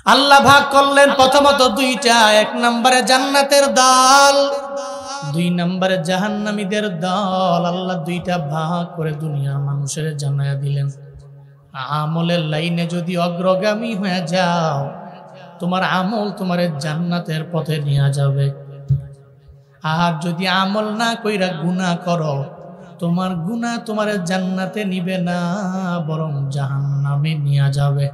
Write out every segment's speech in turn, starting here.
আল্লাহ ভাগ করলেন প্রথমত দুইটা, এক নম্বরে জান্নাতের দল, দুই নম্বরে জাহান্নামীদের দল। আল্লাহ দুইটা ভাগ করে দুনিয়ার মানুষের জানায়া দিলেন। আমলের লাইনে যদি অগ্রগামী হয়ে যাও, তোমার আমল তোমার জান্নাতের পথে নিয়ে যাবে। আর যদি আমল না কইরা গুনাহ করো, তোমার গুনাহ তোমার জান্নাতে নিবে না, বরং জাহান্নামে নিয়ে যাবে।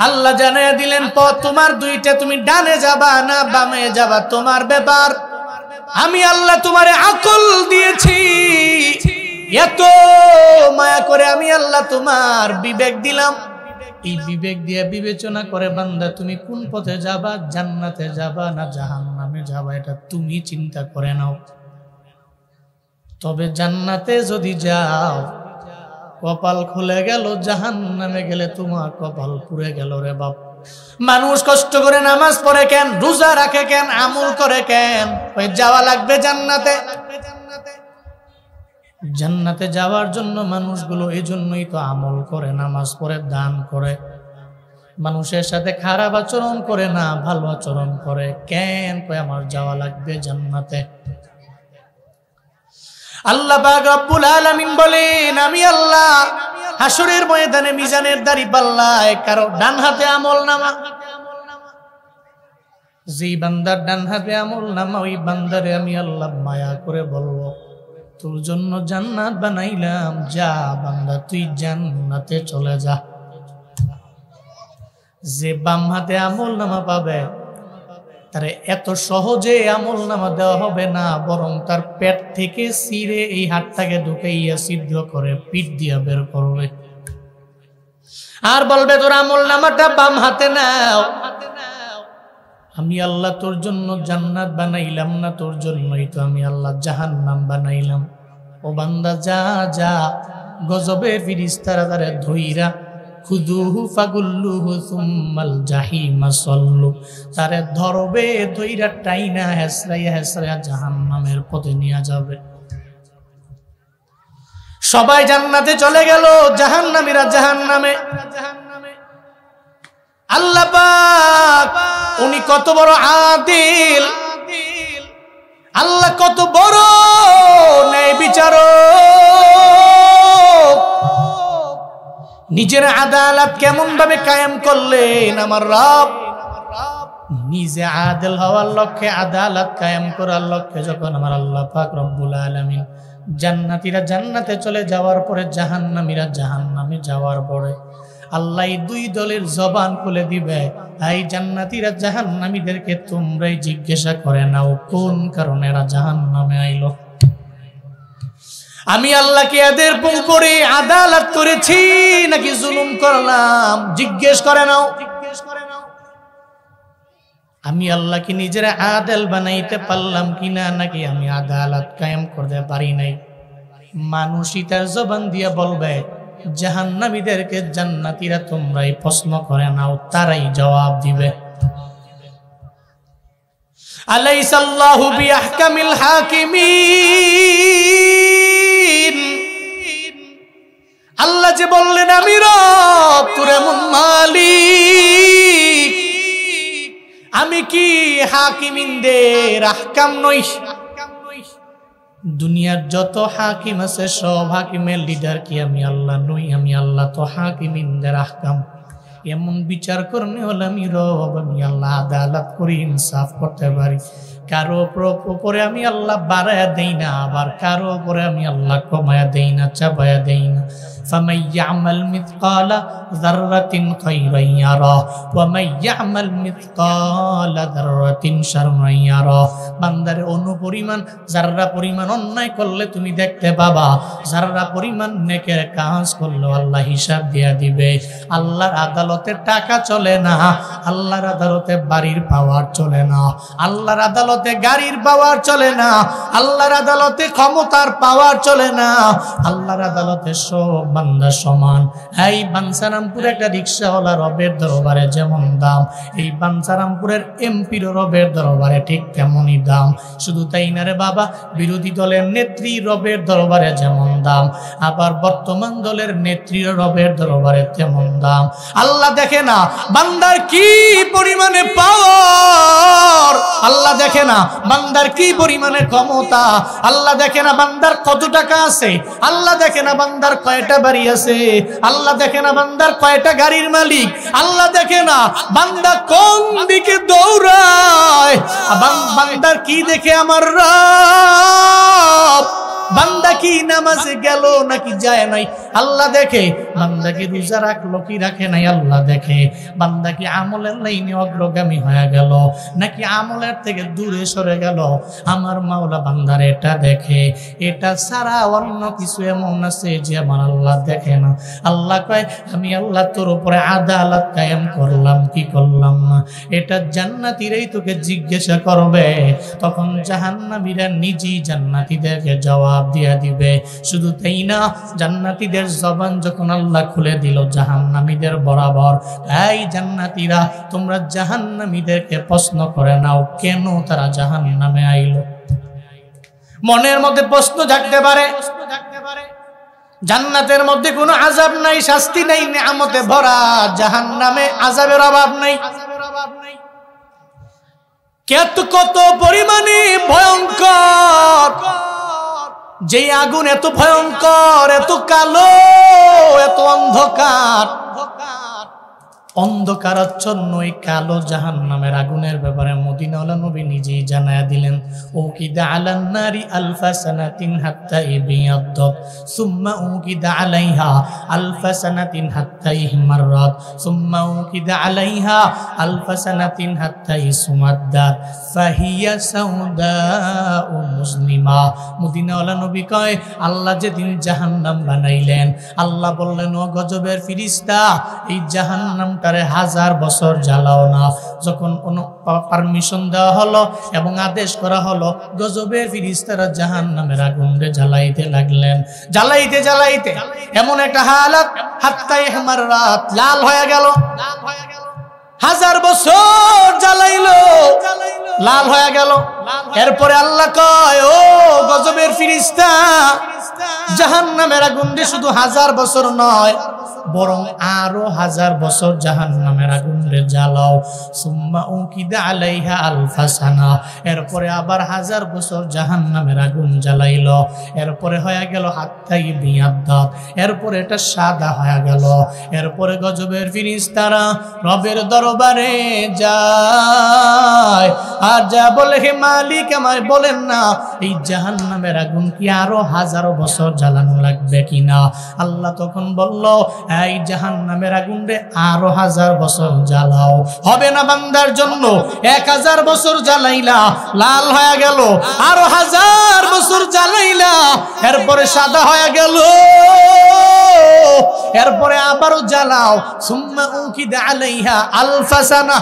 আল্লাহ জানায়া দিলেন পথ তোমার দুইটা, তুমি ডানে যাবা না বামে যাবা তোমার ব্যাপার। আমি আল্লাহ তোমারে আকল দিয়েছি, এত মায়া করে আমি আল্লাহ তোমার বিবেক দিলাম। এই বিবেক দিয়ে বিবেচনা করে বান্দা তুমি কোন পথে যাবা, জান্নাতে যাবা না জাহান্নামে যাবা, এটা তুমি চিন্তা করে নাও। তবে জান্নাতে যদি যাও কপাল খুলে গেল, জাহান্নামে গেলে তোমার কপাল পুড়ে গেল রে বাপ। মানুষ কষ্ট করে নামাজ পড়ে কেন, রোজা রাখে কেন, আমল করে কেন? ওই যাওয়া লাগবে জান্নাতে। জান্নাতে যাওয়ার জন্য মানুষগুলো এই জন্যই তো আমল করে, নামাজ পড়ে, দান করে, মানুষের সাথে খারাপ আচরণ করে না, ভালো আচরণ করে। কেন? কই আমার যাওয়া লাগবে জান্নাতে। আল্লাহ পাক রব্বুল আলামিন বলেন, আমি আল্লাহ হাসরের ময়দানে মিজানের দাঁড়িপাল্লায় কারো ডান হাতে আমল নামা, যেই বান্দার ডান হাতে আমল নামা, ওই বান্দারে আমি আল্লাহ মায়া করে বলবো, তোর জন্য জান্নাত বানাইলাম, যা বান্দা তুই জান্নাতে চলে যা। যে বাম হাতে আমল নামা পাবে, তারে এত সহজে আমল নামা দেওয়া হবে না, বরং তার পেট থেকে ছিঁড়ে এই হাতটাকে ঢুকাইয়া সিদ্ধ করে পিঠ দিয়া বের করবে। আর বলবে তোর আমল নামাটা বাম হাতে নাও। আমি আল্লাহ তোর জন্য জান্নাত বানাইলাম না, তোর জন্যই তো আমি আল্লাহ জাহান্নাম বানাইলাম। ও বান্দা যা যা, গজবে ফিরিস্তারা তারে ধইরা খুদুহু ফাগুল্লুহু সুম্মাল জাহিমা সল্লু, তারে ধরবে ধইরা টাইনা হেসরাইয়া হেসরাইয়া জাহান্নামের পথে নিয়ে যাবে। সবাই জান্নাতে চলে গেল, জাহান্নামীরা জাহান্নামে। আল্লাহ পাক উনি কত বড় আদিল, আল্লাহ কত বড় ন্যায় বিচারক, নিজের আদালত কেমন ভাবে কায়েম করলেন আমার রব। নিজে আদিল হওয়ার লক্ষ্যে, আদালত কায়েম করার লক্ষ্যে যখন আমার আল্লাহ পাক রব্বুল আলামিন জান্নাতীরা জান্নাতে চলে যাওয়ার পরে, জাহান্নামীরা জাহান্নামে যাওয়ার পরে, আল্লাহ দুই দলের জবান খুলে দিবে, এই জান্নাতীরা জাহান্নামীদেরকে তোমরাই জিজ্ঞাসা করে নাও কোন কারণে এরা জাহান্নামে আইলো। আমি আল্লাহ কি এদের উপরে আদালত করেছি নাকি জুলুম করলাম? জিজ্ঞেস করে নাও। আমি আল্লাহ কি নিজের আদাল বানাইতে পারলাম কিনা, নাকি আমি আদালত কায়েম করতে পারি নাই? মানুষই তার জবান দিয়ে বলবে, জাহান্নামীদেরকে জান্নাতীরা তোমরাই প্রশ্ন করে নাও, তারাই জবাব দিবে। আলাইসাল্লাহু বিআহকামিল হাকিমিন, আল্লাহ যে বললেন আমি রব, তোর এমন মালিক, আমি কি হাকিমিনদের আহকাম নই? দুনিয়ার যত হাকিম আছে সব হাকিমের লিডার কি আমি আল্লাহ নই? আমি আল্লাহ তো হাকিমিনদের আহকাম। এমন বিচার করলে হলে আমি রব, আমি আল্লাহ আদালত করি, ইনসাফ করতে পারি। কারো উপরে আমি আল্লাহ বাড়ায়া দেই না, আবার কারো উপরে আমি আল্লাহ কমায়া দেই না, চাপায়া দেই না। ফামান ইয়ামাল মিথকালা যাররাতিন খায়রান ইয়ারা ওয়া মান ইয়ামাল মিথকালা যাররাতিন শাররান ইয়ারা। বান্দারে অনুপরিমাণ যাররা পরিমাণ অন্যায় করলে তুমি দেখতে পাবা, যাররা পরিমাণ নেকের কাজ করলে আল্লাহ হিসাব দিয়া দিবে। আল্লাহর আদালতে টাকা চলে না, আল্লাহর আদালতে বাড়ির পাওয়ার চলে না, আল্লাহর আদালতে গাড়ির পাওয়ার চলে না, আল্লাহর আদালতে ক্ষমতার পাওয়ার চলে না, আল্লাহর আদালতে সব বান্দা সমান। এই বাঞ্ছারামপুর একটা রিক্সাওয়ালা রবের দরবারে যেমন দাম, এই বাঞ্ছারামপুরের এমপির রবের দরবারে ঠিক তেমনই দাম। শুধু তাই না রে বাবা, বিরোধী দলের নেত্রী রবের দরবারে যেমন দাম, আবার বর্তমান দলের নেত্রী রবের দরবারে তেমন দাম। আল্লাহ দেখে না বান্দার কি পরিমাণ পরিমাণে পাওয়ার, আল্লাহ দেখে না বান্দার কি পরিমাণে ক্ষমতা, আল্লাহ দেখে না বান্দার কত টাকা আছে, আল্লাহ দেখে না বান্দার কয়টা বাড়ি আছে, আল্লাহ দেখে না বান্দার কয়টা গাড়ির মালিক, আল্লাহ দেখে না বান্দা কোন দিকে দৌড়ায়। বান্দার কি দেখে আমার রব? বান্দা কি নামাজে গেল নাকি যায় নাই আল্লাহ দেখে, বান্দা কি রোজা রাখলো কি রাখে নাই আল্লাহ দেখে, বান্দা কি আমলের লাইনে অগ্রগামী হয়ে গেল নাকি আমলের থেকে দূরে সরে গেল, আমার মাওলা বান্দার এটা দেখে। এটা ছাড়া অন্য কিছু এমন আছে যে আমার আল্লাহ দেখে না। আল্লাহ কয় আমি আল্লাহ তোর উপরে আদালত কায়েম করলাম কি করলাম না, এটা জান্নাতীরাই তোকে জিজ্ঞাসা করবে। তখন জাহান্নামীরা নিজেই জান্নাতীদেরকে জবাব দিয়া দিবে। শুধু তাই না, জান্নাতীদের জবান যখন আল্লাহ খুলে দিল জাহান্নামীদের বরাবর, এই জান্নাতীরা তোমরা জাহান্নামীদেরকে প্রশ্ন করে নাও কেন তারা জাহান্নামে আইলো। মনের মধ্যে প্রশ্ন জাগতে পারে, জান্নাতের মধ্যে কোনো আযাব নাই, শাস্তি নাই, নিয়ামতে ভরা, জাহান্নামে আযাবের অভাব নাই। কত পরিমাণে ভয়ঙ্কর, যে আগুন এত ভয়ঙ্কর, এত কালো, এত অন্ধকার, অন্ধকারাচ্ছন্ন এই কালো জাহান্নামের আগুনের ব্যাপারে মদিনাওয়ালা নবী নিজেই জানায়া দিলেন। উকিদা আলান নারি আলফা সানাতিন হাত্তা ইয়াবিয়াদ্দাত সুম্মা উকিদা আলাইহা আলফা সানাতিন হাত্তা ইহমাররাত সুম্মা উকিদা আলাইহা আলফা সানাতিন হাত্তা ইসমাদ্দাত ফাহিয়া সাউদাউ মুসলিমা। মদিনাওয়ালা নবী কয় আল্লাহ যেদিন জাহান্নাম বানাইলেন, আল্লাহ বললেন ও গজবের ফেরেশতা এই জাহান্নাম 1000 বছর জ্বালাও না। যখন কোনো পারমিশন দেওয়া হলো এবং আদেশ করা হলো, গজবের ফেরেশতারা জাহান্নামের আগুনে জ্বালাইতে লাগলেন। জ্বালাইতে জ্বালাইতে এমন একটা হালাত, হাত্তা ইহমাররাত, লাল হয়ে গেল। 1000 বছর জ্বালাইলো, লাল হয়ে গেল। এরপরে আল্লাহ কয় ও গজবের ফেরেশতা, জাহান্নামের আগুনে শুধু 1000 বছর নয়, বরং আরো 1000 বছর জাহান্নামের আগুনে জ্বালাও। সুম্মা উকিদা আলাইহা আলফা সানা, এরপরে আবার 1000 বছর জাহান্নামের আগুন জ্বালাইলো। এরপরে হয়ে গেল হাত্তা ইয়াবিয়াদ্দাত, এরপরে এটা সাদা হয়ে গেল। এরপরে গজবের ফেরেশতারা রবের দরবারে যায় আর যা বলে হে মালিক আমায় বলেন না এই জাহান্নামের আগুন কি আরো 1000 বছর জ্বালানো লাগবে কিনা। আল্লাহ তখন বলল এই জাহান্নামের আগুনে আরো 1000 বছর জ্বালাও। হবে না বান্দার জন্য 1000 বছর জ্বালাইলা, লাল হয়ে গেল, আরো 1000 বছর জ্বালাইলা, এরপরে সাদা হয়ে গেল, এরপরে আবারও জ্বালাও। সুম্মা উকিদা আলাইহা আলফা সানা,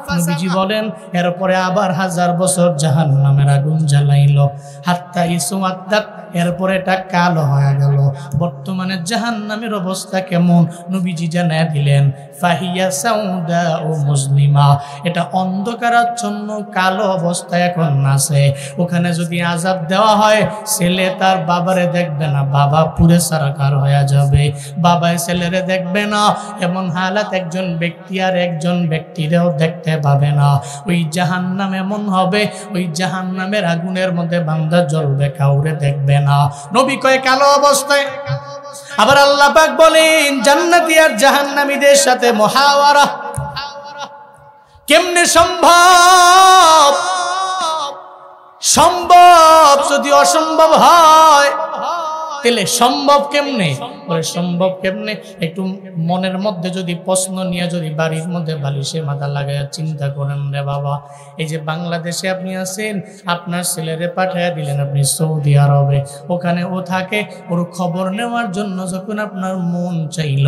নবীজি বলেন এরপরে আবার 1000 বছর জাহান্নামের আগুন জ্বালাইলো। হাত্তা ইসমাদ্দাত, এরপরে এটা কালো হয়ে গেল। বর্তমানে জাহান্নামের অবস্থা কেমন নবীজি জানায় দিলেন, ফাহিয়া সাউদাউ মুসলিমা, এটা অন্ধকারাচ্ছন্ন কালো অবস্থায় এখন আছে। ওখানে যদি আযাব দেওয়া হয়, ছেলে তার বাবারে দেখবে না, বাবা পুরে সারাকার হয়ে যাবে, বাবায় ছেলেরে দেখবে না, এমন হালাত একজন ব্যক্তি আর একজন ব্যক্তিরেও দেখতে পাবে না। ওই জাহান্নাম এমন হবে, ওই জাহান্নামের আগুনের মধ্যে বান্দা জ্বলবে, কাউরে দেখবে না। নবী কয় কালো অবস্থায়। আবার আল্লাহ পাক বলেন জান্নাতি আর জাহান্নামীদের সাথে মুহাওয়ারা কেমনে সম্ভব? সম্ভব যদি অসম্ভব হয় তাহলে সম্ভব কেমনে? সম্ভব কেমনে? একটু মনের মধ্যে যদি প্রশ্ন নিয়ে যদি বাড়ির মধ্যে বালিশে মাথা লাগায় চিন্তা করেন, রে বাবা এই যে বাংলাদেশে আপনি আছেন, আপনার ছেলেরে পাঠিয়ে দিলেন আপনি সৌদি আরবে, ওখানে ও থাকে, ওর খবর নেওয়ার জন্য যখন আপনার মন চাইল,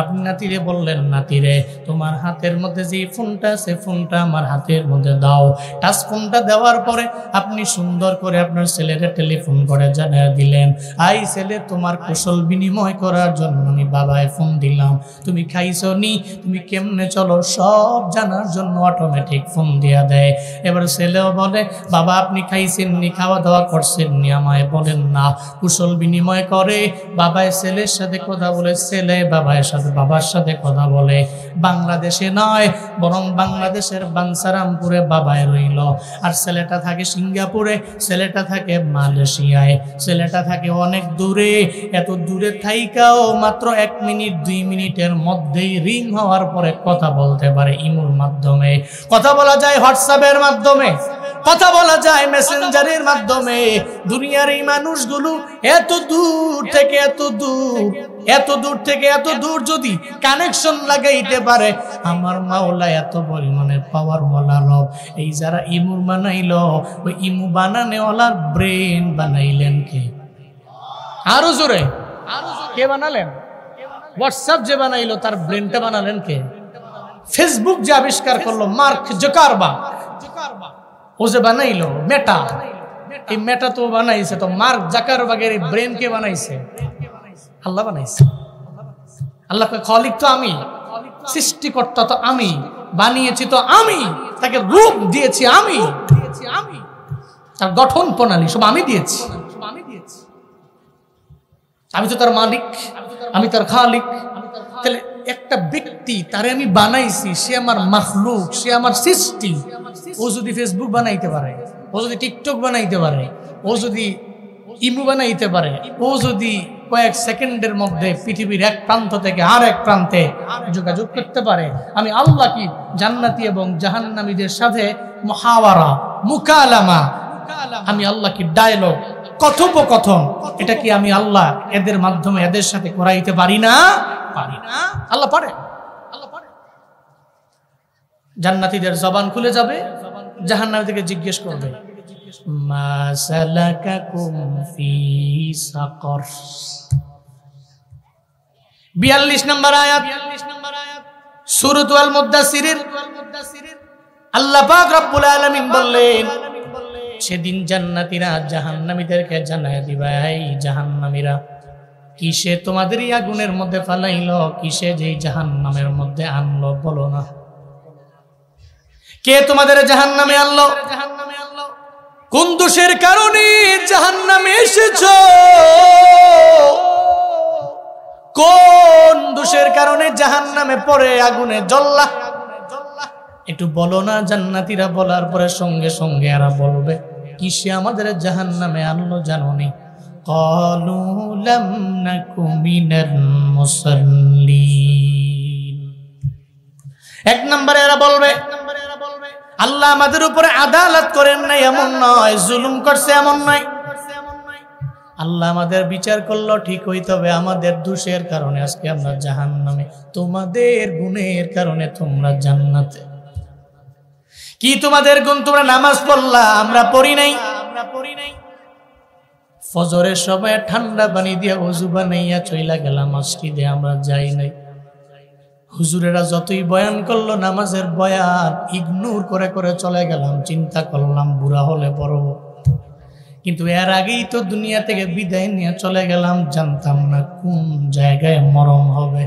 আপনি নাতিরে বললেন নাতিরে তোমার হাতের মধ্যে যে ফোনটা আছে ফোনটা আমার হাতের মধ্যে দাও। টাচ ফোনটা দেওয়ার পরে আপনি সুন্দর করে আপনার ছেলেরে টেলিফোন করে জানিয়ে দিলেন, আই ছেলে তোমার কুশল বিনিময় করার জন্য আমি বাবায় ফোন দিলাম, তুমি খাইছো নি, তুমি কেমনে চলো, সব জানার জন্য অটোমেটিক ফোন দিয়া দেয়। এবার ছেলেও বলে বাবা আপনি খাইছেন নি, খাওয়া দাওয়া করছেন নি, আমায় বলেন না। কুশল বিনিময় করে, বাবায় ছেলের সাথে কথা বলে, ছেলে বাবার সাথে কথা বলে। বাংলাদেশে নয়, বরং বাংলাদেশের বাঞ্ছারামপুরে বাবায় রইল, আর ছেলেটা থাকে সিঙ্গাপুরে, ছেলেটা থাকে মালয়েশিয়ায়, ছেলেটা থাকে অনেক দূরে। এত দূরে থাইকাও মাত্র 1 মিনিট 2 মিনিটের মধ্যেই রিং হওয়ার পরে কথা বলতে পারে। ইমোর মাধ্যমে কথা বলা যায়, হোয়াটসঅ্যাপের মাধ্যমে কথা বলা যায়, মেসেঞ্জারের মাধ্যমে। দুনিয়ার এই মানুষগুলো এত দূর থেকে এত দূর যদি কানেকশন লাগাইতে পারে, আমার মাওলা এত পরিমাণে পাওয়ার ওয়ালা রব। এই যারা ইমু বানাইলো, ওই ইমু বানানেওয়ালার ব্রেন বানাইলেন কে? আরো জোরে কে বানালেন? হোয়াটসঅ্যাপ যে বানাইলো তার ব্রেনটা বানালেন কে? ফেসবুক যে আবিষ্কার করলো মার্ক জাকারবার্গ, ও যে বানাইলো মেটা, এই মেটা তো বানাইছে, তো মার্ক জাকারবার্গের ব্রেন কে বানাইছে? আল্লাহ বানাইছে। আল্লাহ খালিক তো আমি, সৃষ্টিকর্তা তো আমি, বানিয়েছি তো আমি, তাকে রূপ দিয়েছি আমি, তার গঠন প্রণালী সব আমি দিয়েছি। আমি তো তার মালিক, আমি তার খালিক। তাহলে একটা ব্যক্তি, তারে আমি বানাইছি, সে আমার মাখলুক, সে আমার সৃষ্টি। ও যদি ফেসবুক বানাইতে পারে, ও যদি টিকটক বানাইতে পারে, ও যদি ইমু বানাইতে পারে, ও যদি কয়েক সেকেন্ডের মধ্যে পৃথিবীর এক প্রান্ত থেকে আর এক প্রান্তে যোগাযোগ করতে পারে, আমি আল্লাহ কি জান্নাতি এবং জাহান্নামীদের সাথে মুহাওয়ারা, মুকালামা, আমি আল্লাহ কি ডায়লগ, কথোপকথন, এটা কি আমি আল্লাহ এদের মাধ্যমে এদের সাথে করাইতে পারি না? আল্লাহ পারে। জান্নাতীদের জবান খুলে যাবে, জাহান্নামীদেরকে জিজ্ঞেস করবে মা সালাকাকুম ফি সাকর। 42 নম্বর আয়াত সূরাতুল মুদ্দাসসির। আল্লাহ পাক রব্বুল আলামিন বললেন, সেদিন জান্নাতীরা জাহান্নামীদেরকে জানায় দিবে, এই জাহান্নামীরা কিসে তোমাদের এই আগুনের মধ্যে ফালাইলো, কিসে যেই জাহান্নামের মধ্যে আনলো, বলো না। কে তোমাদের জাহান্নামে আনলো? কোন দোষের কারণে জাহান্নামে এসেছো? কোন দোষের কারণে জাহান্নামে পড়ে আগুনে জ্বললা? একটু বলো না। জান্নাতীরা বলার পরে সঙ্গে সঙ্গে এরা বলবে, কিসে আমাদের জাহান্নামে আনলো জানোনি? ক্বালু লাম নাকু মিনাল মুসাল্লিন। 1 নম্বরে এরা বলবে, আল্লাহ আমাদের উপরে আদালত করেন নাই এমন নয়, জুলুম করছে এমন নয়। আল্লাহ আমাদের বিচার করলো ঠিক হই, তবে আমাদের দোষের কারণে আজকে আমরা জাহান্নামে, তোমাদের গুণের কারণে তোমরা জান্নাতে। কি তোমাদের গুণ? তোমরা নামাজ পড়লা, আমরা পড়ি নাই। ফজরের সময় ঠান্ডা পানি দিয়ে ওযু বানাইয়া চইলা গেলাম মসজিদে, আমরা যাই নাই। হুজুরেরা যতই বয়ান করলো, নামাজের বয়ান ইগনোর করে করে চলে গেলাম। চিন্তা করলাম বুড়া হলে পড়ব, কিন্তু এর আগেই তো দুনিয়া থেকে বিদায় নিয়ে চলে গেলাম, জানতাম না কোন জায়গায় মরণ হবে।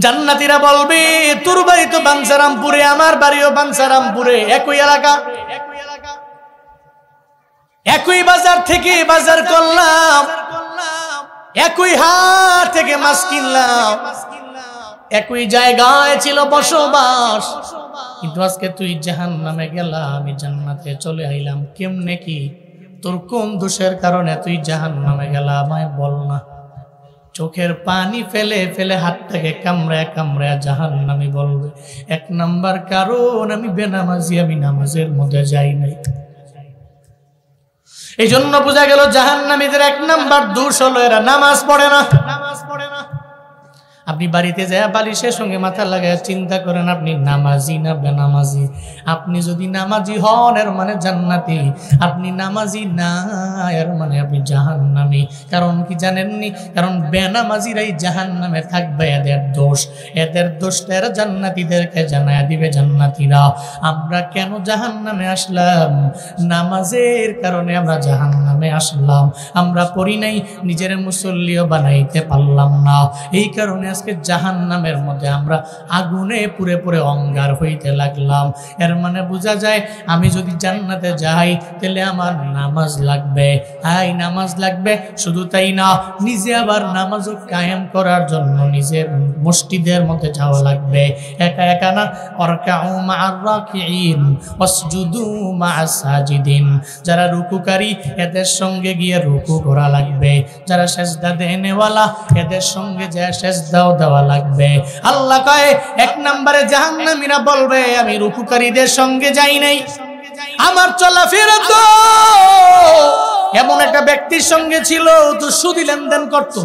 জান্নাতীরা বলবে, তোর বাড়ি তো বাঞ্ছারামপুরে, আমার বাড়িও বাঞ্ছারামপুরে, একই এলাকা, একই বাজার থেকে বাজার করলাম, একই হাট থেকে মাছ কিনলাম, একই জায়গায় ছিল বসবাস, কিন্তু আজকে তুই জাহান্নামে গেলা, আমি জান্নাতে চলে আইলাম। কেমনে কি? তোর কোন দোষের কারণে তুই জাহান্নামে গেলা আমায় বল না। চোখের পানি ফেলে ফেলে হাতটাকে কামড়ায় কামড়ায় জাহান্নামী বলবে, 1 নাম্বার কারণ আমি বেনামাজি, আমি নামাজের মধ্যে যাই নাই। এই জন্য বোঝা গেল জাহান্নামীদের 1 নাম্বার দোষ হলো এরা নামাজ পড়ে না। আপনি বাড়িতে যায় বালিশের সঙ্গে মাথা লাগায় চিন্তা করেন আপনি নামাজি না বেনামাজি। আপনি যদি নামাজি হন এর মানে জান্নাতি, আপনি নামাজি না এর মানে আপনি জাহান্নামী। কারণ কি জানেননি? কারণ বেনামাজিরাই জাহান্নামে থাকবে, এদের দোষ, এদের দোষটা এরা জান্নাতীদেরকে জানায় দিবে জান্নাতীরা। আমরা কেন জাহান্নামে আসলাম? নামাজের কারণে আমরা জাহান্নামে আসলাম। আমরা পড়ি নাই, নিজের মুসল্লিও বানাইতে পারলাম না, এই কারণে আজকে জাহান্নামের মধ্যে আমরা আগুনে পুড়ে পুড়ে অঙ্গার হইতে লাগলাম। এর মানে বোঝা যায় আমি যদি জান্নাতে যাই তাহলে আমার নামাজ লাগবে, নামাজ লাগবে। শুধু তাই না, নিজে আবার নামাজও কায়েম করার জন্য নিজের মসজিদের মধ্যে যাওয়া লাগবে। একা একা না, অরকাউ মা'আর রাকিঈন ওয়াসজুদু মা'আস সাজিদিন। যারা রুকুকারী এদের সঙ্গে গিয়ে রুকু করা লাগবে, যারা সেজদা দেনেওয়ালা এদের সঙ্গে যে সেজদাও দেওয়া লাগবে। আল্লাহ কয়, এক নম্বরে জাহান্নামীরা বলবে আমি রুকুকারীদের সঙ্গে যাই নাই, আমার চলাফেরা তো এমন একটা ব্যক্তির সঙ্গে ছিল তো সুদি লেনদেন করতো,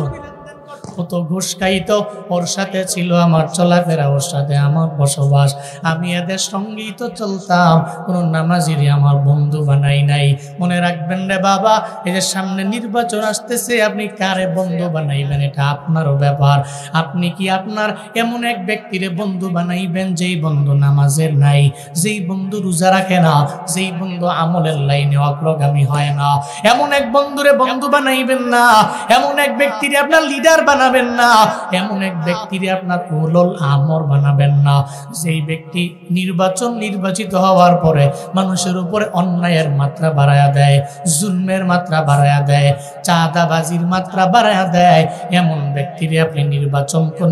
কত ঘুষ খাইতো, ওর সাথে ছিল আমার চলাফেরা, ওর সাথে আমার বসবাস, আমি এদের সঙ্গেই তো চলতাম, কোনো নামাজিরই আমার বন্ধু বানাই নাই। মনে রাখবেন রে বাবা, এই যে সামনে নির্বাচন আসতেছে, আপনি কারে বন্ধু বানাইবেন এটা আপনারও ব্যাপার। আপনি কি আপনার এমন এক ব্যক্তিরে বন্ধু বানাইবেন যেই বন্ধু নামাজের নাই, যেই বন্ধু রোজা রাখে না, যেই বন্ধু আমলের লাইনে অগ্রগামী হয় না, এমন এক বন্ধুরে বন্ধু বানাইবেন না। এমন এক ব্যক্তিরে আপনার লিডার বানাবেন না, এমন এক ব্যক্তিরে আপনার উলুল আমর বানাবেন না, যেই ব্যক্তি নির্বাচিত হওয়ার পরে মানুষের উপরে অন্যায়ের মাত্রা বাড়ায়া দেয়, জুলমের মাত্রা বাড়ায়া দেয়, চাঁদাবাজির মাত্রা বাড়ায়া দেয়, এমন ব্যক্তিরে আপনি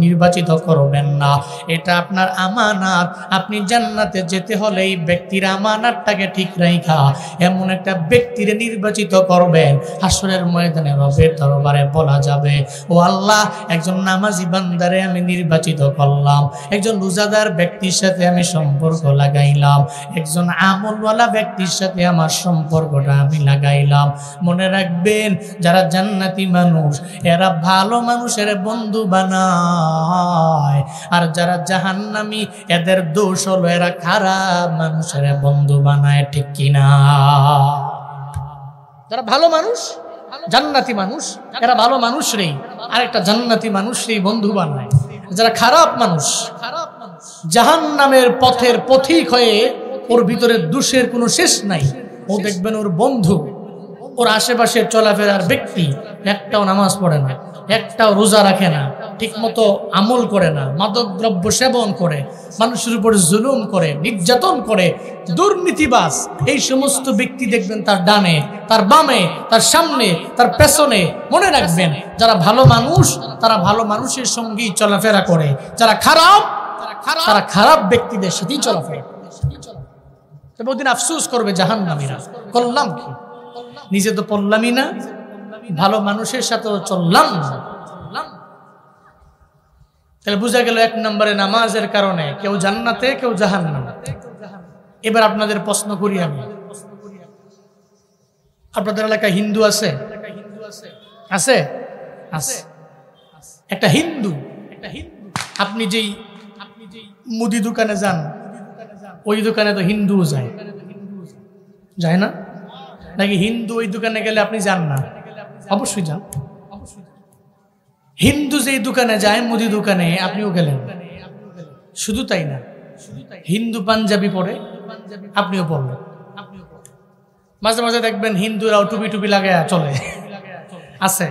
নির্বাচিত করবেন না। এটা আপনার আমানত। আপনি জান্নাতে যেতে হলে এই ব্যক্তির আমানতটাকে ঠিক রাখা এমন একটা ব্যক্তিরে নির্বাচিত করবেন, হাসরের ময়দানে রবের দরবারে বলা যাবে, ও আল্লাহ, একজন নামাজি বান্দারে আমি নির্বাচিত করলাম, একজন রোজাদার ব্যক্তির সাথে আমি সম্পর্ক লাগাইলাম, একজন আমলওয়ালা ব্যক্তির সাথে আমার সম্পর্কটা আমি লাগাইলাম। মনে রাখবেন, যারা জান্নাতি মানুষ এরা ভালো মানুষের বন্ধু বানায়, আর যারা জাহান্নামী এদের দোষ হলো এরা খারাপ মানুষের বন্ধু বানায়। ঠিক কিনা? যারা ভালো মানুষ, জান্নাতি মানুষ, এরা ভালো মানুষ রে আরেকটা জান্নাতি মানুষ রে বন্ধু বানায়। যারা খারাপ মানুষ, জাহান্নামের পথের পথিক হয়ে ওর ভিতরে দোষের কোনো শেষ নাই, ও দেখবেন ওর বন্ধু, ওর আশেপাশের চলাফেরার ব্যক্তি একটাও নামাজ পড়ে না, একটাও রোজা রাখে না, ঠিক মতো আমল করে না, মাদক দ্রব্য সেবন করে, মানুষের উপরে জুলুম করে, নির্যাতন করে, দুর্নীতিবাজ। এই সমস্ত ব্যক্তি দেখবেন তার ডানে, তার বামে, তার সামনে, তার পেছনে। মনে রাখবেন, যারা ভালো মানুষ তারা ভালো মানুষের সঙ্গেই চলাফেরা করে, যারা খারাপ তারা খারাপ ব্যক্তিদের সাথেই চলাফেরা করে। তবে ওদিন আফসোস করবে জাহান্নামীরা, করলাম কি? নিজে তো পড়লামই না, ভালো মানুষের সাথে চললাম না। তাহলে বোঝা গেল এক নম্বরে নামাজের কারণে কেউ জান্নাতে, কেউ জাহান্নামে। এবার আপনাদের প্রশ্ন করি আমি, আপনাদের এলাকায় হিন্দু আছে? আছে? আছে। একটা হিন্দু, আপনি যেই মুদি দোকানে যান, ওই দোকানে তো হিন্দু যায় না? নাকি হিন্দু ওই দোকানে গেলে আপনি যান না? অবশ্যই যান। হিন্দু যেই দোকানে যায়, মুদি দোকানে, আপনিও গেলেন। শুধু তাই না, হিন্দু পাঞ্জাবি পরে আপনিও পড়লেন। মাঝে মাঝে দেখবেন হিন্দুরাও টুপি টুপি লাগায় চলে, আছে।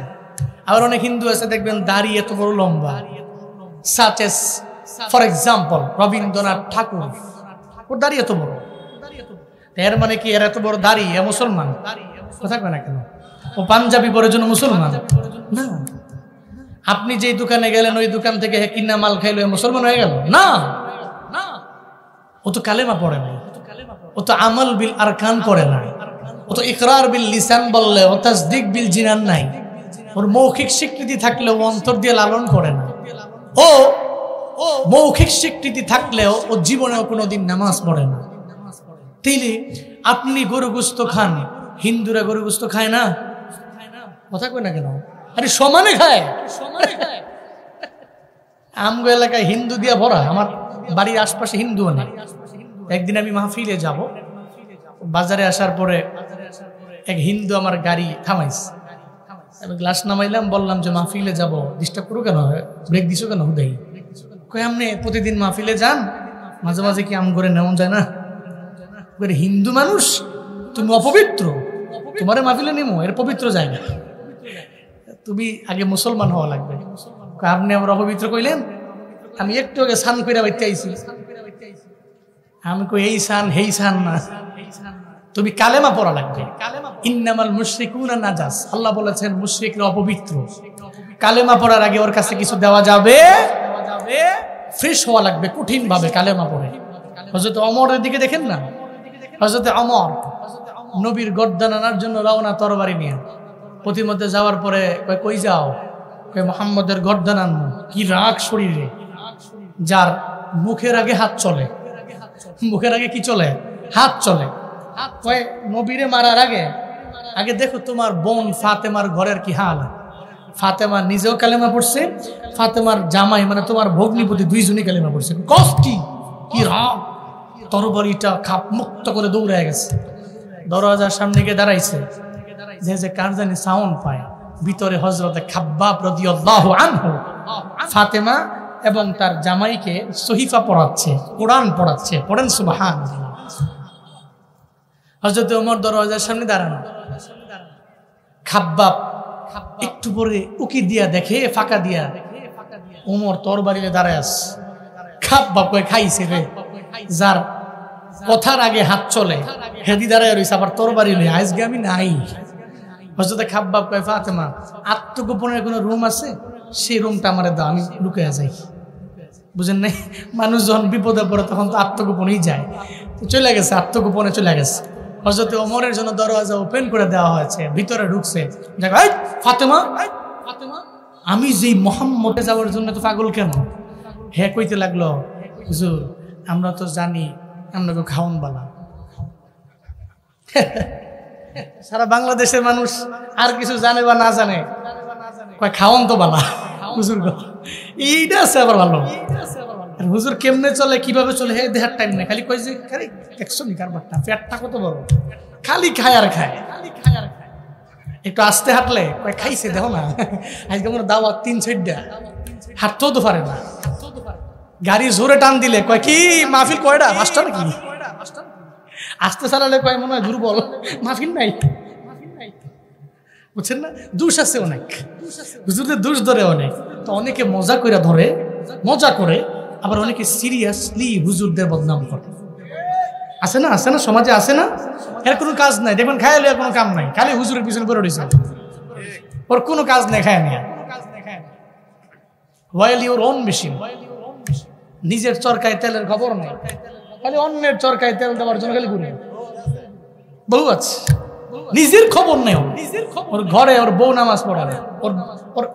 আবার অনেক হিন্দু আছে দেখবেন দাড়ি এত বড় লম্বা, such as for example Rabindranath Thakur, ওর দাড়ি এত বড়। এর মানে কি এর এত বড় দাড়ি এ মুসলমান? থাকবে না কেন? ও পাঞ্জাবি পরে জন্য মুসলমান না। আপনি যেই দোকানে গেলেন ওই দোকান থেকে কিনা মাল খাইলো মুসলমান হয়ে গেল না? ও তো কালেমা পড়ে নাই, ও তো আমল বিল আরকান করে নাই, ও তো ইকরার বিল লিসান বললে, ও তাসদিক বিল জিনান নাই। ওর মৌখিক স্বীকৃতি থাকলেও অন্তর দিয়ে লালন করে না। ও মৌখিক স্বীকৃতি থাকলেও ও জীবনেও কোনোদিন নামাজ পড়ে না। তাইলে আপনি গরু গোস্ত খান, হিন্দুরা গরু গোস্ত খায় না? কথা কই না কেন? আরে সমানে খায়। আমগো এলাকায় হিন্দু দিয়া ভরা, আমার বাড়ির আশপাশে হিন্দুও নেই। একদিন আমি মাহফিলে যাব, বাজারে আসার পরে এক হিন্দু আমার গাড়ি থামাইছে, আমি গ্লাস নামাইলাম, বললাম যে মাহফিলে যাব, ডিস্টার্ব করো কেন, ব্রেক দিছো কেন হুদাই? কই আপনি প্রতিদিন মাহফিলে যান, মাঝে মাঝে কি আম করে নেওয়া যায় না? হিন্দু মানুষ, তুমি অপবিত্র, তোমারে মাহফিলে নেমো, এর পবিত্র জায়গা, তুমি আগে মুসলমান হওয়া লাগবে। আপনি আমার অপবিত্র কইলেন? আমি একটু আগে স্নান করে বাইতে আইছি। আমি কই এই সান হেই সান না, তুমি কালেমা পড়া লাগবে। ইন্নামাল মুশরিকুনা নাজাস, আল্লাহ বলেছেন মুশরিকরা অপবিত্র। কালেমা পড়ার আগে ওর কাছে কিছু দেওয়া যাবে, ফ্রেশ হওয়া লাগবে কঠিন ভাবে কালেমা পড়ে। হযরত ওমরের দিকে দেখেন না, হযরত ওমর নবীর গর্দান আনার জন্য রওনা তরবারি নিয়ে, প্রতিমধ্যে যাওয়ার পরে কই যাও? কই মুহাম্মদের গর্দান আনবো। কি রাগ শরীরে, যার মুখের আগে হাত চলে, মুখের আগে কি চলে? হাত চলে। কয় নবীরে মারার আগে আগে দেখো তোমার বোন ফাতেমার ঘরের কি হাল। ফাতেমা নিজেও কালেমা পড়ছে, ফাতেমার জামাই মানে তোমার ভগ্নিপতি দুইজনই কালেমা পড়ছে। কষ্টি কি রাগ, তরবারিটা খাপ মুক্ত করে দৌড়ে গেছে, দরজার সামনে গিয়ে দাঁড়াইছে। যে কার জানি সাউন্ড পায়, ভিতরে হযরতে খাব্বাব রাদিয়াল্লাহু আনহু ফাতেমা এবং তার জামাইকে সহিফা পড়াচ্ছে, কোরআন পড়াচ্ছে। পড়েন সুবহানাল্লাহ। হযরত ওমর দরজার সামনে দাঁড়ানো, খাব্বাব একটু পরে উকি দিয়া দেখে ফাঁকা দিয়া ওমর তরবারিতে দাঁড়ায় আছে। খাব্বাব কয় খাইছে রে, যার কথার আগে হাত চলে হেদি দাঁড়ায় রইছে, আবার তরবারি লই আজকে আমি নাই। হযরত খাব্বাব কয় ফাতেমা, আত্মগোপনের কোনো রুম আছে? সেই রুমটা আমারে দাও, আমি লুকিয়ে যাই। বুঝেন নাই? মানুষ যখন বিপদে পড়ে তখন তো আত্মগোপনেই যায়। চলে গেছে, আত্মগোপনে চলে গেছে। হযরত ওমরের জন্য দরজা ওপেন করে দেওয়া হয়েছে, ভিতরে ঢুকছে। দেখো এই ফাতেমা, আমি যেই মুহাম্মদে যাওয়ার জন্য তো পাগল কেন? হ্যাঁ কইতে লাগলো, হুজুর আমরা তো জানি আপনাকে খাওন বালা। সারা বাংলাদেশের মানুষ আর কিছু জানে বা না জানে, কয় খাওন তো বালা হুজুর। এইটা আছে আবার ভালো। হুজুর কেমনে চলে, কিভাবে চলে, হে দেহার টাইম নেই, খালি কয় যে দেখছো নি কারবারটা, পেটটা কত বড়, খালি খায় আর খায়। একটু আস্তে হাঁটলে কয় খাইছে, দেখো না আজকে আমার দাওয়াত 3 সাইডটা, হাঁটতেও তো পারে না। গাড়ি জোরে টান দিলে কয় কি মাহফিল কয়টা, 5টা নাকি? আস্তে চালালে কয় মনে হয় দুর্বল, মাহফিল নাই। বুঝছেন না? দোষ আছে অনেক, হুজুরদের দোষ ধরে অনেক। তো অনেকে মজা করে ধরে, মজা করে, আবার অনেকে সিরিয়াসলি হুজুরদের বদনাম করে। আছে না, আছে না, সমাজে আছে না? এর কোনো কাজ নাই, দেখবেন খায় লইয়া কোনো কাম নাই, খালি হুজুরের পিছনে পড়ে রয়েছে, ওর কোনো কাজ নেই, খায় নিয়ে। ওয়াইল ইউর ওন মেশিন, নিজের চরকায় তেলের খবর নাই, খালি অন্যের চরকায় তেল দেওয়ার জন্য খালি ঘুরে। বহু আছে, নিজের খবর নেই। ওর ঘরে ওর বউ নামাজ পড়ে না, ওর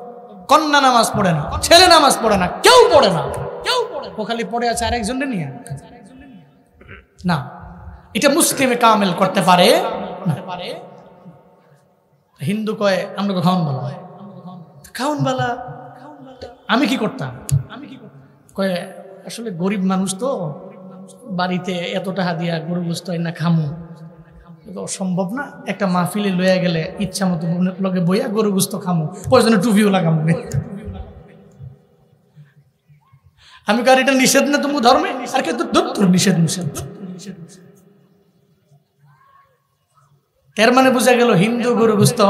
কন্যা নামাজ পড়ে না, ছেলে নামাজ পড়ে না, কেউ পড়ে না, ও খালি পড়ে আছে আরেকজনের নিয়ে। না, এটা মুসলিমে কামেল করতে পারে না। হিন্দু কয় আমরা খাওন বালা, খাওন বালা। আমি কি করতাম? কয় আসলে গরিব মানুষ তো, বাড়িতে এত টাকা দিয়া গরু গোস্ত না খামু, সম্ভব না। একটা মাহফিলে লইয়া গেলে ইচ্ছা মতো লগে বইয়া গরু গোস্ত খামু, প্রয়োজনে টুপিও লাগামু। আমি কার এটা নিষেধ না তুমি ধর্মে, আর কে তোর নিষেধ নিষেধ। এর মানে বোঝা গেল হিন্দু গরু গোস্ত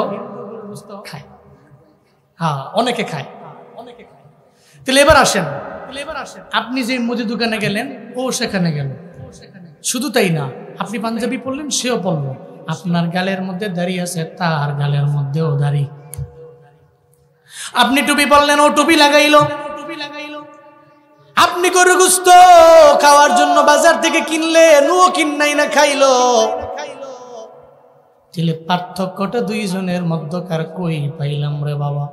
খায়। হ্যাঁ, অনেকে খায়। তাহলে এবার আসেন, আপনি যে মুদি দোকানে গেলেন, ও সেখানে গেল। শুধু তাই না, আপনি পাঞ্জাবি পরলেন, সেও পরল। আপনার গালের মধ্যে দাড়ি আছে, তার গালের মধ্যেও দাড়ি। আপনি টুপি পরলেন, ও টুপি লাগাইলো। আপনি গরু গোস্ত খাওয়ার জন্য বাজার থেকে কিনলেন, ও কিনাই না খাইলো। তাহলে পার্থক্যটা দুইজনের মধ্যকার কই পাইলাম রে বাবা?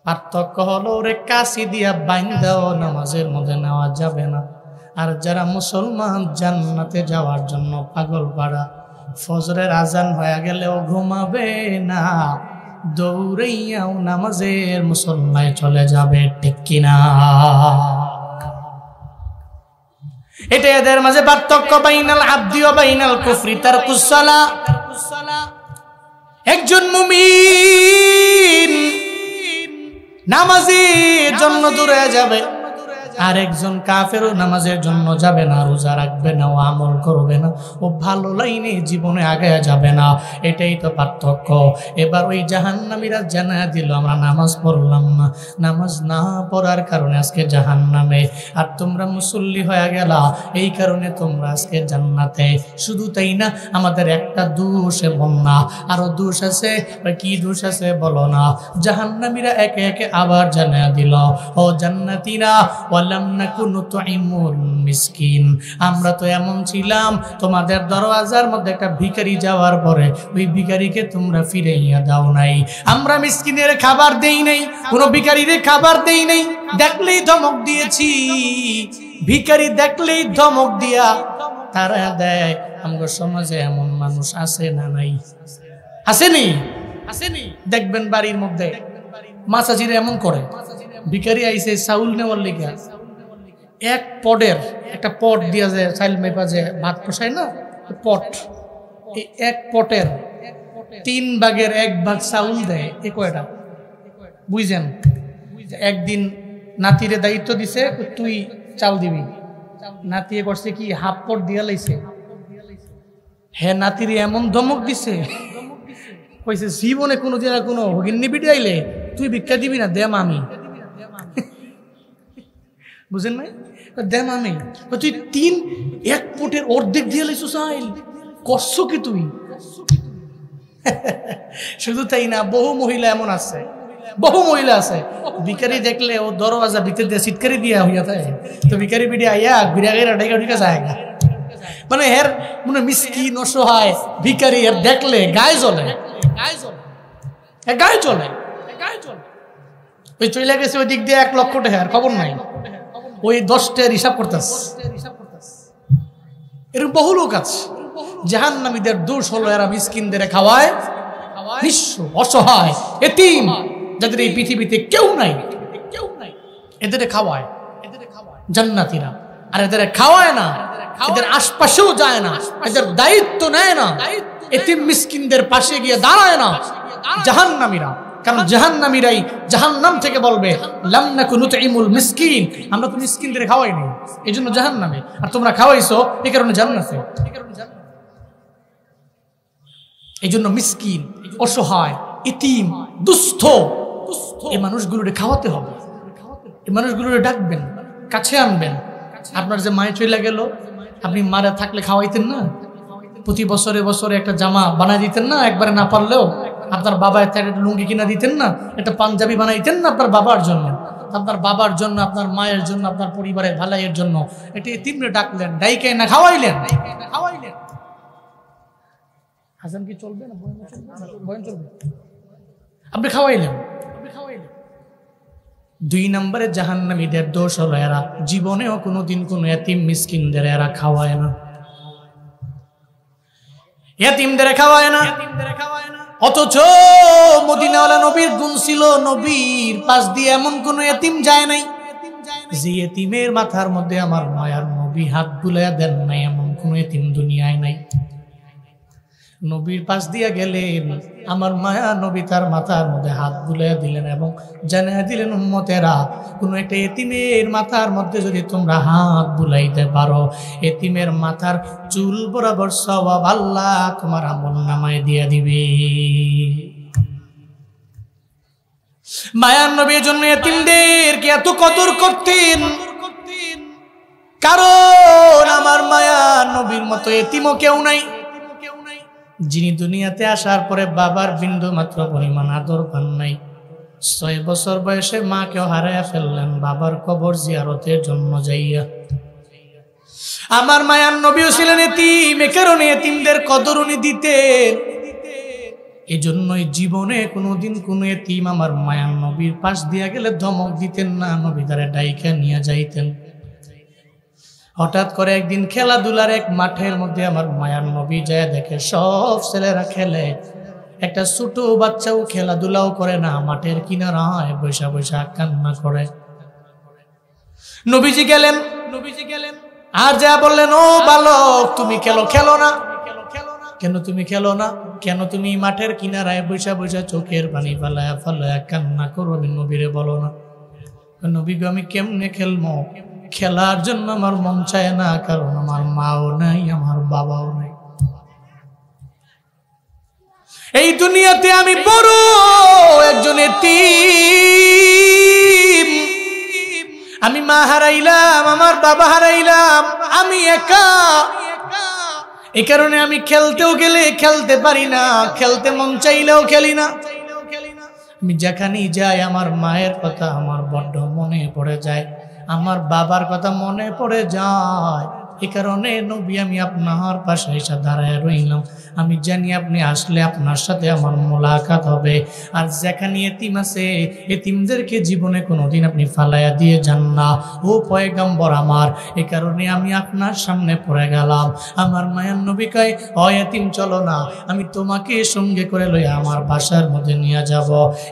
পার্থক্য হলো ওরে কাশি দিয়া বাইন্দাও নামাজের মধ্যে নেওয়া যাবে না। আর যারা মুসলমান জান্নাতে যাওয়ার জন্য পাগল পাড়া, ফজরের আজান হয়ে গেলেও ঘুমাবে না, দৌড়াইয়াও নামাজের মুসল্লায় চলে যাবে, ঠিক কিনা? এটা এদের মাঝে পার্থক্য, বাইনাল আবদি ওয়া বাইনাল কুফরি তারকুস সালাহ। একজন মুমিন নামাজের জন্য দূরে যাবে, আর একজন কাফেরও নামাজের জন্য যাবে না, রোজা রাখবে না, ও আমল করবে না, ও ভালো লাইনে জীবনে আগে যাবে না। এটাই তো পার্থক্য। এবার ওই জাহান্নামীরা জানা দিল আমরা নামাজ পড়লাম না, নামাজ না পড়ার কারণে আজকে জাহান্নামে, আর তোমরা মুসল্লি হয়ে গেলা, এই কারণে তোমরা আজকে জান্নাতে। শুধু তাই না, আমাদের একটা দোষ এবং না আরো দোষ আছে। কি দোষ আছে বলো না? জাহান্নামীরা একে একে আবার জানা দিল, ও জান্নাতীরা, আমরা তো এমন ছিলাম, তোমাদের দরওয়াজার মধ্যে একটা ভিখারি যাওয়ার পরে ওই ভিখারিকে তোমরা ফিরাইয়া দাও নাই। আমরা মিসকিনের খাবার দেই নাই, কোন ভিখারিরে খাবার দেই নাই, দেখলেই ধমক দিয়েছি। ভিখারি দেখলেই ধমক দিয়া তারা দেয়। আমাদের সমাজে এমন মানুষ আছে না নাই? আসেনি? দেখবেন বাড়ির মধ্যে মাছাজিরা এমন করে, ভিখারি আইছে চাউল নেওয়ার লেগে এক পটের একটা পট দিয়া যায়, চাইল মেপা যে ভাত পোষায় না, পট, এই এক পটের 3 ভাগের 1 ভাগ চাউল দেয়। এ কয়টা বুঝছেন? একদিন নাতিরে দায়িত্ব দিছে, তুই চাল দিবি। নাতিয়ে করছে কি, হাফ পট দিয়া লাইছে। হ্যাঁ, নাতিরে এমন ধমক দিছে, কইছে জীবনে কোনোদিন আর কোনো হগিন্নি বিটি আইলে তুই ভিক্ষা দিবি না, দেম আমি। বুঝেন নাই? দেম আমি। তুই 1 ফুটের অর্ধেক দিয়ে লাইছো চাইল, করছো কি তুই? শুধু তাই না, বহু মহিলা এমন আছে, বহু মহিলা আছে, ভিখারি দেখলে ও দরওয়াজা ভিতর দিয়ে সিটকারি দিয়া হইয়া থাকে, তো ভিখারি বিটি আইয়া ঘুরে গেলে ডাইকা ঢুকে যায়। মানে এর মনে মিসকিন অসহায় ভিখারি, এর দেখলে গায়ে জ্বলে, গায়ে চলে। ওই চলে গেছে ওই দিক দিয়ে 1 লক্ষ টাকা, খবর নাই, ওই 10টার হিসাব করতেছে। এরকম বহু লোক আছে। জাহান্নামীদের দোষ হলো এরা মিসকিনদের খাওয়ায়, নিঃস্ব অসহায় এতিম, যাদের এই পৃথিবীতে কেউ নাই, এদের খাওয়ায় জান্নাতীরা। আর এদের খাওয়ায় না, এদের আশপাশেও যায় না, এদের দায়িত্ব নেয় না, এতিম মিসকিনদের পাশে গিয়ে দাঁড়ায় না জাহান্নামীরা। কারণ জাহান্নামীরাই জাহান্নাম থেকে বলবে, লাম নাকু নুতঈমুল মিসকিন, আমরা তো মিসকিনদের খাওয়াই নাই, এই জন্য জাহান্নামে, আর তোমরা খাওয়াইছো এই কারণে জান্নাতে। এই জন্য মিসকিন, অসহায়, এতিম, দুস্থ, এই মানুষগুলোরে খাওয়াতে হবে, এই মানুষগুলোরে ডাকবেন, কাছে আনবেন। আপনার যে মায়ে চলে গেল, আপনি মারা থাকলে খাওয়াইতেন না? প্রতি বছরে বছরে একটা জামা বানাই দিতেন না? একবারে না পারলেও আপনার বাবা একটা লুঙ্গি কিনা দিতেন না? একটা পাঞ্জাবি বানাইতেন না আপনার বাবার জন্য? আপনার বাবার জন্য, আপনার মায়ের জন্য, আপনার পরিবারের ভালাইয়ের জন্য এটা এতিমরে ডাকলেন, ডাইকে না খাওয়াইলেন। হাসান কি চলবে না? বয়ান চলবে? আপনি খাওয়াইলেন। 2 নম্বরে জাহান্নামীদের দোষ হলো এরা জীবনেও কোনোদিন কোনো এতিম মিসকিনদের এরা খাওয়ায় না, এতিমদের খাওয়ায় না। অথচ মদিনাওয়ালা নবীর গুণ ছিল, নবীর পাশ দিয়ে এমন কোন এতিম যায় নাই যে এতিমের মাথার মধ্যে আমার মায়ার নবী হাত বুলাইয়া দেন নাই, এমন কোন এতিম দুনিয়ায় নাই। নবীর পাশ দিয়া গেলেন, আমার মায়া নবী তার মাথার মধ্যে হাত বুলাইয়া দিলেন এবং জানিয়ে দিলেন, উম্মতেরা, কোন একটা এতিমের মাথার মধ্যে যদি তোমরা হাত বুলাইতে পারো, এতিমের মাথার চুল বরাবর সওয়াব আল্লাহ তোমার আমলনামায় দিয়ে দিবে। মায়ার নবীর জন্য এতিমদেরকে এত কদর করতেন, কারণ আমার মায়া নবীর মতো এতিমও কেউ নাই, যিনি দুনিয়াতে আসার পরে বাবার বিন্দু মাত্র পরিমাণ আদর পান নাই। 6 বছর বয়সে মাকেও হারাইয়া ফেললেন বাবার কবর জিয়ারতের জন্য যাইয়া। আমার মায়ার নবীও ছিলেন এতিম, এ কারণে এতিমদের কদর উনি দিতেন। এই জন্যই জীবনে কোনোদিন কোনো এতিম আমার মায়ার নবীর পাশ দিয়া গেলে ধমক দিতেন না, নবী তারে ডাইকা নিয়ে যাইতেন। হঠাৎ করে একদিন খেলাধুলার এক মাঠের মধ্যে আমার মায়ার নবী যায় দেখে সব ছেলেরা খেলে, একটা ছোট বাচ্চাও খেলাধুলাও করে না, মাঠের কিনারায় বৈশা বৈশা কান্না করে। নবীজি গেলেন আর যা বললেন, ও বালক তুমি খেলো না কেন? তুমি খেলো না কেন? তুমি মাঠের কিনারায় বৈশা বৈশা চোখের পানি ফালায়া ফালায়া কান্না করো, আমি নবীরে বলো না। নবী গো আমি কেমনে খেলবো? খেলার জন্য আমার মন চায় না, কারণ আমার মাও নাই, আমার বাবাও নাই। এই দুনিয়াতে আমি বড় একজন এতিম, আমি মা হারাইলাম, আমার বাবা হারাইলাম, আমি একা। এই কারণে আমি খেলতেও গেলে খেলতে পারি না, খেলতে মন চাইলেও খেলি না। আমি যেখানেই যাই আমার মায়ের কথা আমার বড্ড মনে পড়ে যায়, আমার বাবার কথা মনে পড়ে যায়। এই কারণে নবী আমি আপনার পাশে এসে দাঁড়ায় রইলাম। আমি জানি আপনি আসলে আপনার সাথে আমার মোলাকাত হবে। আর যেখানে এতিম আছে, এতিমদেরকে জীবনে কোনোদিন আপনি ফালাইয়া দিয়ে যান না, ও পয়গম্বর আমার। এই কারণে আমি আপনার সামনে পড়ে গেলাম। আমার মায়ার নবী কয়, ও এতিম চলো না, আমি তোমাকে সঙ্গে করে লইয়া আমার বাসার মধ্যে নিয়ে যাব।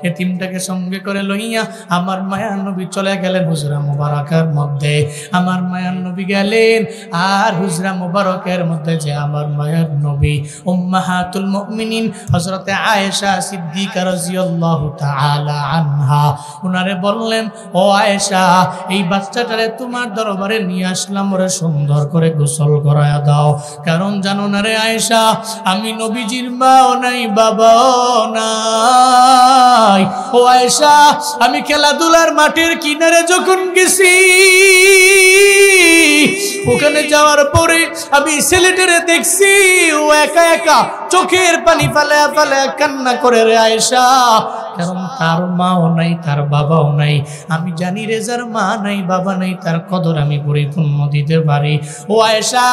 এতিমটাকে সঙ্গে করে লইয়া আমার মায়ার নবী চলে গেলেন হুজরা মুবারকের মধ্যে। আমার মায়ার নবী গেলেন আর হুজরা মুবারকের মধ্যে যে আমার মায়ের নবী উম্মাহাতুল মুমিনিন হযরতে আয়েশা সিদ্দিকা রাদিয়াল্লাহু তাআলা আনহা উনারে বললেন, ও আয়েশা এই বাচ্চাটারে তোমার দরবারে নিয়ে আসলাম, ওরে সুন্দর করে গোসল করায়া দাও। কারণ জানো না রে আয়েশা, আমি নবীজির মাও নাই, বাবাও নাই। ও আয়েশা, আমি খেলাধুলার মাঠের কিনারে যখন গেছি, ওখানে যাওয়ার পরে আমি ছেলেটারে দেখছি ও একা একা চোখের পানি ফালায়া ফালায়া কান্না করে রে আয়েশা। কারণ তার মাও নাই, তার বাবাও নাই। আমি জানি রে যার মা নাই, বাবা নাই, তার কদর আমি পরিপূর্ণ দিতে পারি। ও আয়েশা,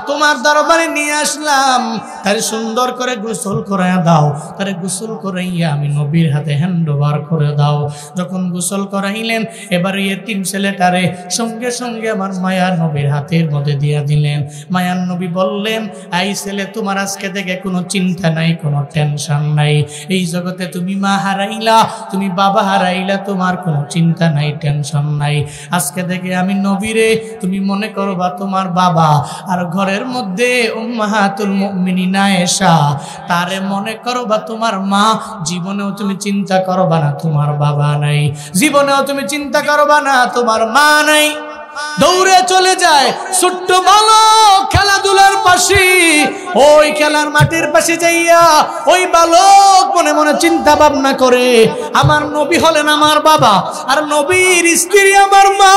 তোমার দরবারে নিয়ে আসলাম, তারে সুন্দর করে গোসল করাইয়া দাও। তারে গোসল করাইয়া আমি নবীর হাতে হ্যান্ড ওভার করে দাও। যখন গোসল করাইলেন, এবারে এতিম ছেলেটারে সঙ্গে সঙ্গে আমার মায়ার নবীর হাতের মধ্যে দিয়ে দিলেন। মায়ার নবী বললেন, এই ছেলে তোমার আজকে থেকে কোনো চিন্তা নাই, কোনো টেনশন নাই। এই জগতে তুমি মা হারাইলা, তুমি বাবা হারাইলা, তোমার কোনো চিন্তা নাই, টেনশন নাই। আজকে থেকে আমি নবীরে তুমি মনে করবা তোমার বাবা, আর ঘরের মধ্যে উম্মাহাতুল মুমিনিন আয়েশা তারে মনে করবা তোমার মা। জীবনেও তুমি চিন্তা করবা না তোমার বাবা নাই, জীবনেও তুমি চিন্তা করবা না তোমার মা নাই। দৌড়ে চলে যায় ছোট্ট বালক খেলাধুলার পাশে, ওই খেলার মাঠের পাশে যাইয়া ওই বালক মনে মনে চিন্তা ভাবনা করে, আমার নবী হলেন আমার বাবা, আর নবীর স্ত্রী আমার মা।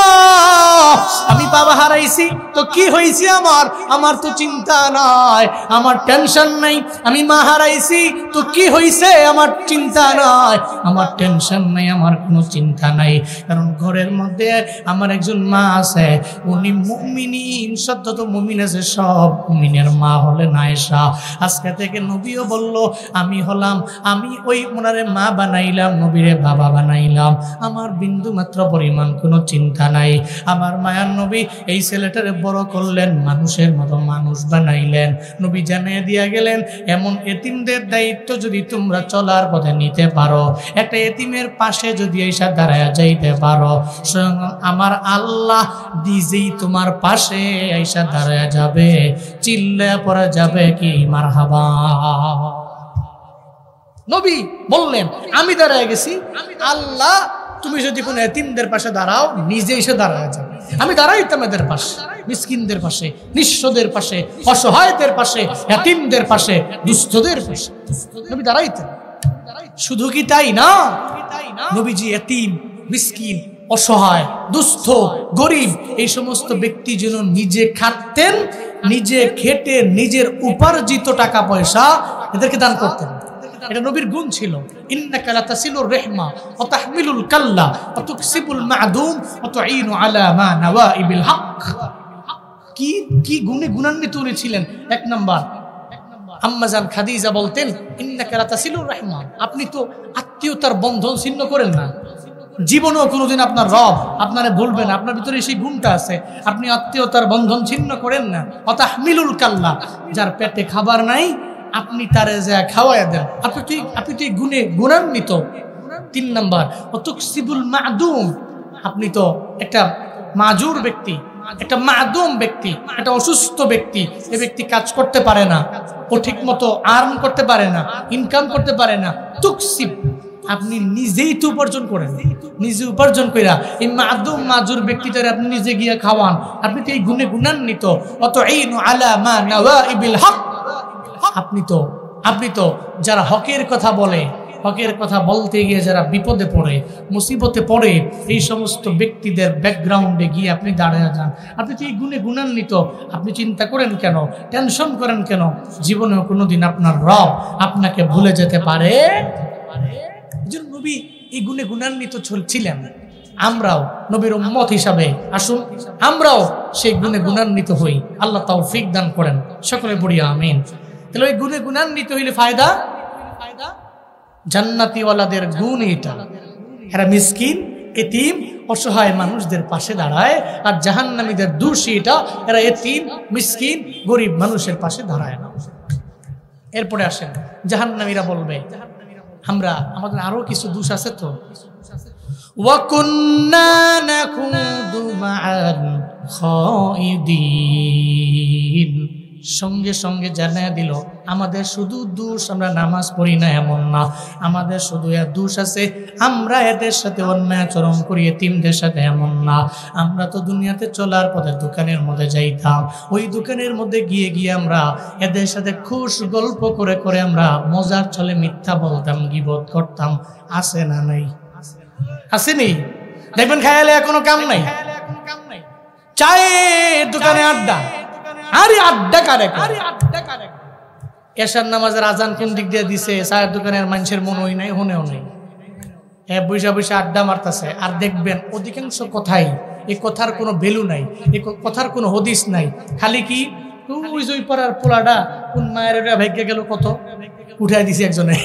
আমি বাবা হারাইছি তো কি হয়েছে আমার? আমার তো চিন্তা নাই, আমার টেনশন নাই। আমি মা হারাইছি তো কি হয়েছে? আমার চিন্তা নাই, আমার টেনশন নাই, আমার কোনো চিন্তা নাই। কারণ ঘরের মধ্যে আমার একজন মা আছে, উনি মুমিনিন, সত্যত মুমিন আছে, সব মুমিনের মা হলেন আয়েশা। আজকে থেকে নবীও বলল, আমি হলাম, আমি ওই ওনারে মা বানাইলাম, নবীরে বাবা বানাইলাম, আমার বিন্দু মাত্র পরিমাণ কোনো চিন্তা নাই। আমার মায়ার নবী এই ছেলেটারে বড় করলেন, মানুষের মতো মানুষ বানাইলেন। নবী জানিয়ে দিয়া গেলেন, এমন এতিমদের দায়িত্ব যদি তোমরা চলার পথে নিতে পারো, একটা এতিমের পাশে যদি এসে দাঁড়ায় যাইতে পারো, স্বয়ং আমার আল্লাহ নিজেই তোমার পাশে এসে দাঁড়ায় যাবে, চিল্লায়া পড়া যাবে কি মারহাবা। নবী বললেন, আমি দাঁড়ায় গেছি, আল্লাহ তুমি যদি কোনো এতিমদের পাশে দাঁড়াও, নিজে এসে দাঁড়ায় যাবে। আমি দাঁড়াইতাম এদের পাশে, মিসকিনদের পাশে, নিঃস্বদের পাশে, অসহায়দের পাশে, এতিমদের পাশে, দুস্থদের পাশে নবী দাঁড়াইতেন। শুধু কি তাই না, নবীজি এতিম, মিসকিন, অসহায়, দুস্থ, গরিব এই সমস্ত ব্যক্তি যেন নিজে খাটতেন, নিজে খেটে নিজের উপার্জিত টাকা পয়সা এদেরকে দান করতেন। এটা নবীর গুণ ছিল। ইন্নাকা লাতাসিলুর রাহমা ওয়া তাহমিলুল কাল্লা ওয়া তুকসিবুল মা'দুম ওয়া তুঈনু আলা মা নাওয়াইবিল হক। কি গুণে গুণান্বিত উনি ছিলেন। এক নাম্বার, আম্মা জান খাদিজা বলতেন, ইন্নাকা লাতাসিলুর রাহমা, আপনি তো আত্মীয়তার বন্ধন ছিন্ন করেন না। জীবনেও কোনোদিন আপনার রব আপনারে ভুলবে না, আপনার ভিতরে সেই গুণটা আছে, আপনি আত্মীয়তার বন্ধন ছিন্ন করেন না। ওয়া তাহমিলুল কাল্লা, যার পেটে খাবার নাই আপনি তারে যা খাওয়াইয়া দেন, আপনি তো গুণে গুণান্বিত। 3 নাম্বার অতুকসিবুল মাদুম, আপনি তো একটা মাজুর ব্যক্তি, একটা মাদুম ব্যক্তি, একটা অসুস্থ ব্যক্তি। এই ব্যক্তি কাজ করতে পারে না, ও ঠিক মতো আর্ন করতে পারে না, ইনকাম করতে পারে না। তুকসিব, আপনি নিজেই তো উপার্জন করেন, নিজে উপার্জন কইরা এই মাদুম মাজুর ব্যক্তিটারে আপনি নিজে গিয়া খাওয়ান। আপনি তো এই গুণে গুণান্বিত। অতঈনু আলা মা নাওয়াইবিল হক, আপনি তো যারা হকের কথা বলে, হকের কথা বলতে গিয়ে যারা বিপদে পড়ে, মুসিবতে পড়ে, এই সমস্ত ব্যক্তিদের ব্যাকগ্রাউন্ডে গিয়ে আপনি দাঁড়িয়ে যান। আপনি তো এই গুণে গুণান্বিত। আপনি চিন্তা করেন কেন, টেনশন করেন কেন? জীবনেও কোনোদিন আপনার রব আপনাকে ভুলে যেতে পারে? নবী এই গুণে গুণান্বিত ছিলেন। আমরাও নবীর উম্মত হিসাবে আসুন আমরাও সেই গুণে গুণান্বিত হই। আল্লাহ তৌফিক দান করেন, সকলে পড়ি আমিন। তাহলে ওই গুণে গুণান্বিত হইলে ফায়দা, জান্নাতীওয়ালাদের গুণ এটা, এরা মিসকিন, এতিম, অসহায় মানুষদের পাশে দাঁড়ায়। আর জাহান্নামীদের দোষ এটা, এরা এতিম, মিসকিন, গরিব মানুষের পাশে দাঁড়ায় না। এরপরে আসেন, জাহান্নামীরা বলবে আমাদের আরো কিছু দোষ আছে তো। ওয়াকুন্না নাকুদু মাআল খাইদিন, সঙ্গে সঙ্গে জানায় দিল আমাদের শুধু দোষ আমরা নামাজ পড়ি না এমন না, আমাদের শুধু এর দোষ আছে আমরা এদের সাথে অন্যায় আচরণ করি, এতিমদের সাথে এমন না। আমরা তো দুনিয়াতে চলার পথে দোকানের মধ্যে যাইতাম, ওই দোকানের মধ্যে গিয়ে গিয়ে আমরা এদের সাথে খুশ গল্প করে করে আমরা মজার ছলে মিথ্যা বলতাম, গীবত করতাম। আছে না নাই? আসেনি? দেখবেন খায়ালে কোনো কাম নাই, চায়ের দোকানে আড্ডা। আরে আড্ডা কারে? এশার নামাজের আজান কোন দিক দিয়ে দিছে, চায়ের দোকানের মানুষের মনেও নাই, হনেও নাই। বৈশা বৈশা আড্ডা মারতেছে। আর দেখবেন অধিকাংশ কথাই, এই কথার কোনো ভ্যালু নাই, এই কথার কোনো হদিস নাই। খালি কি ওই পাড়ার পোলাটা কোন মায়ের ভাগ্যে গেল, কত উঠাই দিছে একজনে।